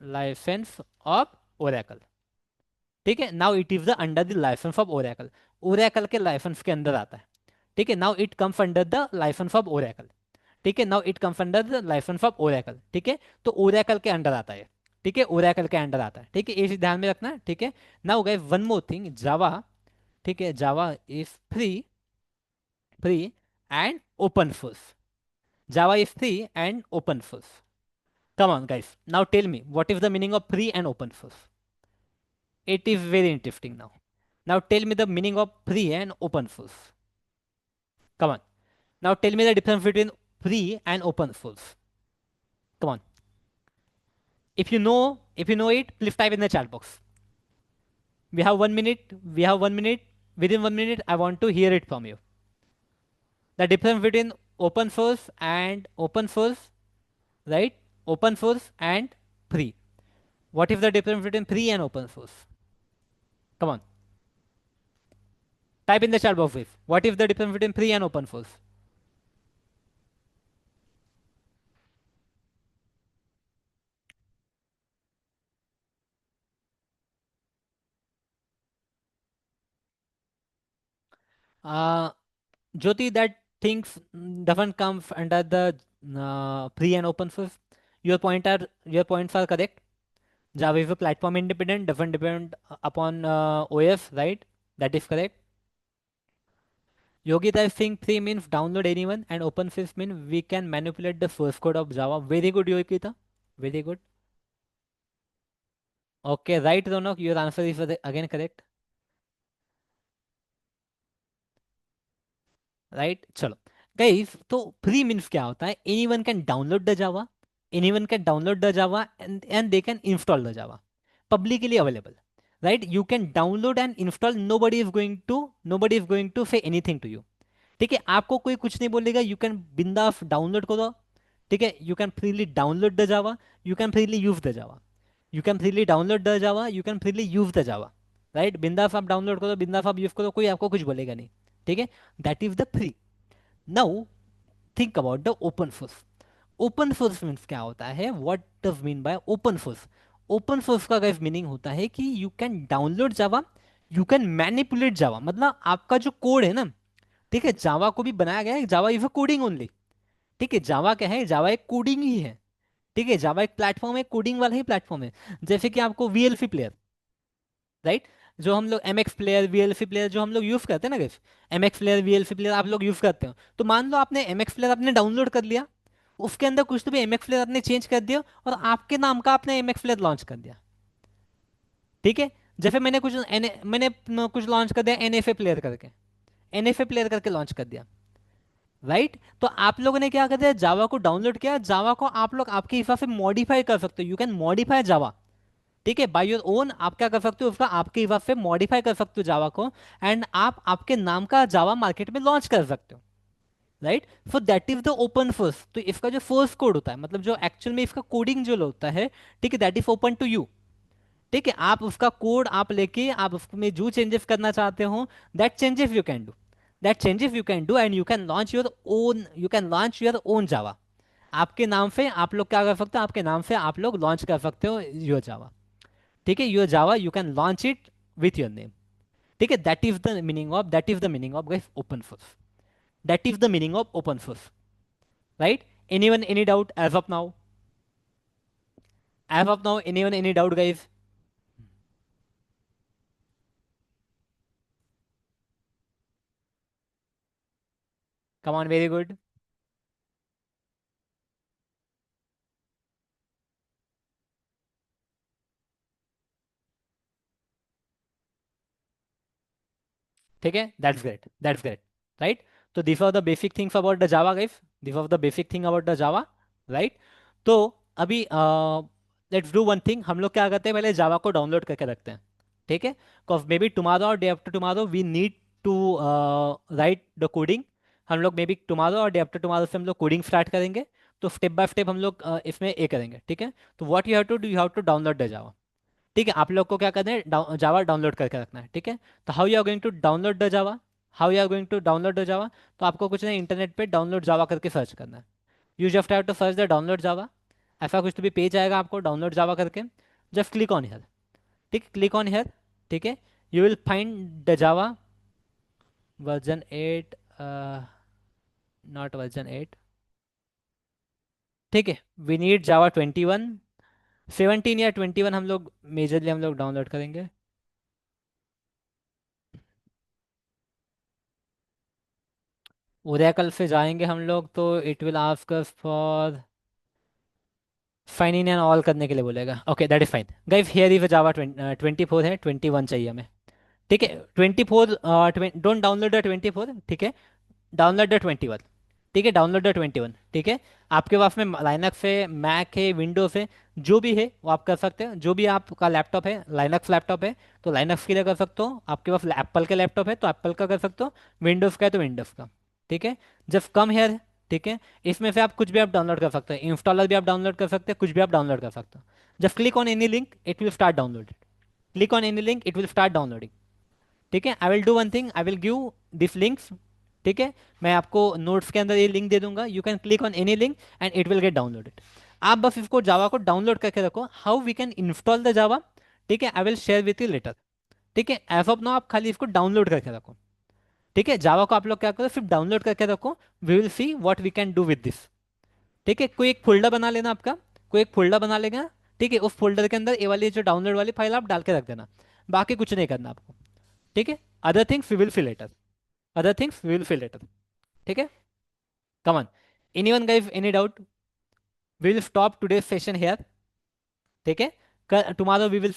licence of Oracle, ठीक है। Now it is the under the licence of Oracle, Oracle के लाइसेंस के अंदर आता है, ठीक है। Now it comes under the licence of Oracle, ठीक है। Now it comes under the licence of Oracle, ठीक है। तो ओरेकल के अंडर आता है, ठीक है, ओरेकल के अंडर आता है, ठीक है, ये चीज़ ध्यान में रखना, ठीक है। Now guys one more thing, Java, ठीक है, Java is free, free and open source, Java is free and open source. Come on guys, now tell me what is the meaning of free and open source? It is very interesting now. Now tell me the meaning of free and open source. Come on. Now tell me the difference between free and open source. Come on. If you know it, please type in the chat box. We have 1 minute. We have 1 minute. Within 1 minute, I want to hear it from you. The difference between open source, right? Open source and free. What is the difference between free and open source? Come on. Type in the chat box, please. What is the difference between free and open source? Jyoti, that things doesn't come under the free and open source. Your points are correct. Java is a platform independent, doesn't depend upon OS, right? That is correct. Yogi, I think free means download anyone, and open source means we can manipulate the source code of Java. Very good, Yogita. Very good. Okay, right, Ronak. Your answer is again correct. Right, चलो guys, तो free means क्या होता है, anyone can download the Java, anyone can download the Java and they can install the Java, publicly available, right. You can download and install, nobody is going to say anything to you, ठीक है। आपको कोई कुछ नहीं बोलेगा, you can बिंदास download करो, ठीक है। You can freely download the Java, you can freely use the Java, you can freely download the Java, you can freely use the Java, right. बिंदास आप डाउनलोड करो, बिंदास आप यूज करो, कोई आपको कुछ बोलेगा नहीं, ठीक है। That is the free. Now think about the open source. Open source means क्या होता है, what does mean by open source? Open source का गाइस मीनिंग होता है कि you can download Java, you can manipulate Java, मतलब आपका जो कोड है ना, ठीक है, जावा को भी बनाया गया है, Java is a coding only. ठीक है, जावा क्या है, जावा एक कोडिंग ही है। ठीक है, जावा एक प्लेटफॉर्म है, कोडिंग वाला ही प्लेटफॉर्म है। जैसे कि आपको वीएलसी प्लेयर, राइट, जो हम लोग एमएक्स प्लेयर वीएलसी प्लेयर जो हम लोग यूज करते हैं ना guys, MX player VLC player आप लोग यूज करते हो, तो मान लो आपने एमएक्स प्लेयर आपने डाउनलोड कर लिया, उसके अंदर कुछ तो भी एमएक्स प्लेयर आपने चेंज कर दिया और आपके नाम का आपने एमएक्स प्लेयर लॉन्च कर दिया। ठीक है, जैसे मैंने कुछ लॉन्च कर दिया एनएफए प्लेयर करके, एनएफए प्लेयर करके लॉन्च कर दिया, राइट। तो आप लोगों ने क्या कर दिया, जावा को डाउनलोड किया, जावा को आप लोग आपके हिसाब से मॉडिफाई कर सकते हो, यू कैन मॉडिफाई जावा। ठीक है, बाय योर ओन आप क्या कर सकते हो, उसका आपके हिसाब से मॉडिफाई कर सकते हो जावा को, एंड आप आपके नाम का जावा मार्केट में लॉन्च कर सकते हो, right. So that is the open source. तो इसका जो सोर्स कोड होता है, मतलब जो एक्चुअल में इसका कोडिंग जो होता है, ठीक है, that is open to you. ठीक है, आप उसका कोड आप लेके आप उसमें जो चेंजेस करना चाहते हो, that changes you can do, that changes you can do and you can launch your own, you can launch your own Java. आपके नाम से आप लोग क्या कर सकते हो, आपके नाम से आप लोग लॉन्च कर सकते हो योर जावा। ठीक है, your Java you can launch it with your name. ठीक है, that is the meaning of, that is the meaning of guys open source, that is the meaning of open source, right. Anyone any doubt as of now? As of now anyone any doubt guys? Come on, very good. ठीक है, that's great, that's great, right. तो this are the basic things about the Java guys, this are the basic thing about the Java, right. तो अभी let's do one thing, हम लोग क्या करते हैं, पहले जावा को डाउनलोड करके रखते हैं। ठीक है, बिकॉज मे बी टुमारो और day after tomorrow we need to write the coding. हम लोग मे बी टुमारो और डे आफ्टर टुमारो से हम लोग कोडिंग स्टार्ट करेंगे। तो स्टेप बाय स्टेप हम लोग इसमें ये करेंगे, ठीक है। तो what you have to do, you have to download the Java. ठीक है, आप लोग को क्या करना है, जावा डाउनलोड करके रखना है। ठीक है, तो how you are going to download the Java, how you are going to download the Java? तो आपको कुछ नहीं, इंटरनेट पे डाउनलोड जावा करके सर्च करना है। You just have to search the download Java. ऐसा कुछ तो भी पेज आएगा आपको डाउनलोड जावा करके, जस्ट क्लिक ऑन हियर। ठीक, क्लिक ऑन हियर। ठीक है, you will find the Java version 8, not version 8। ठीक है, वी नीड जावा 21, 17 या 21 हम लोग मेजरली हम लोग डाउनलोड करेंगे। ओरेकल से जाएंगे हम लोग तो it will ask us for sign in and all करने के लिए बोलेगा। Okay, that is fine guys, here is Java 24 है, 21 चाहिए हमें। ठीक है, 24, डोंट डाउनलोड द 24, ठीक है, डाउनलोड द 21। ठीक है, डाउनलोड द 21। ठीक है, आपके पास में लाइनक्स है, मैक है, विंडोज है, जो भी है वो आप कर सकते हैं। जो भी आपका लैपटॉप है, लाइनक्स लैपटॉप है तो लाइनक्स के लिए कर सकते हो, आपके पास एप्पल के लैपटॉप है तो एप्पल का कर सकते हो, विंडोज़ का है तो विंडोज़ का। ठीक है, जब कम हेयर, ठीक है, इसमें से आप कुछ भी आप डाउनलोड कर सकते हैं, इंस्टॉलर भी आप डाउनलोड कर सकते हैं, कुछ भी आप डाउनलोड कर सकते हो। जब click on any link it will start downloading, click on any link it will start downloading. ठीक है, I will do one thing, I will give this links. ठीक है, मैं आपको नोट्स के अंदर ये लिंक दे दूंगा, you can click on any link and it will get downloaded. आप बस इसको जावा को डाउनलोड करके रखो, how we can install the Java. ठीक है, I will share with you later. ठीक है, एज ऑफ नाउ आप खाली इसको डाउनलोड करके रखो। ठीक है, जावा को आप लोग क्या करो, सिर्फ डाउनलोड करके रखो, we will see what we can do with this. ठीक है, कोई एक फोल्डर बना लेना आपका, कोई एक फोल्डर बना लेगा। ठीक है, उस फोल्डर के अंदर ये वाली जो डाउनलोड वाली फाइल आप डाल के रख देना, बाकी कुछ नहीं करना आपको। ठीक है, other things we will fill later, other things we will fill later. ठीक है, come on, anyone guys any doubt? We will stop today's session here. ठीक है, tomorrow we will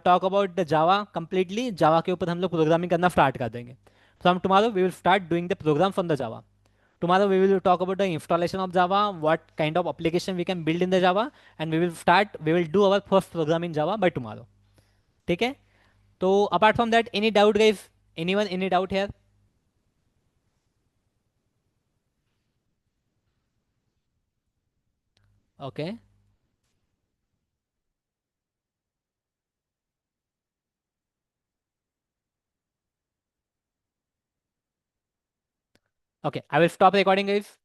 talk about the Java completely, Java के ऊपर हम लोग programming करना start कर देंगे। From tomorrow we will start doing the program from the Java. Tomorrow we will talk about the installation of Java, what kind of application we can build in the Java, and we will do our first program in Java by tomorrow. ठीक है, तो apart from that any doubt guys, anyone any doubt here? Okay, Okay, I will stop recording, guys.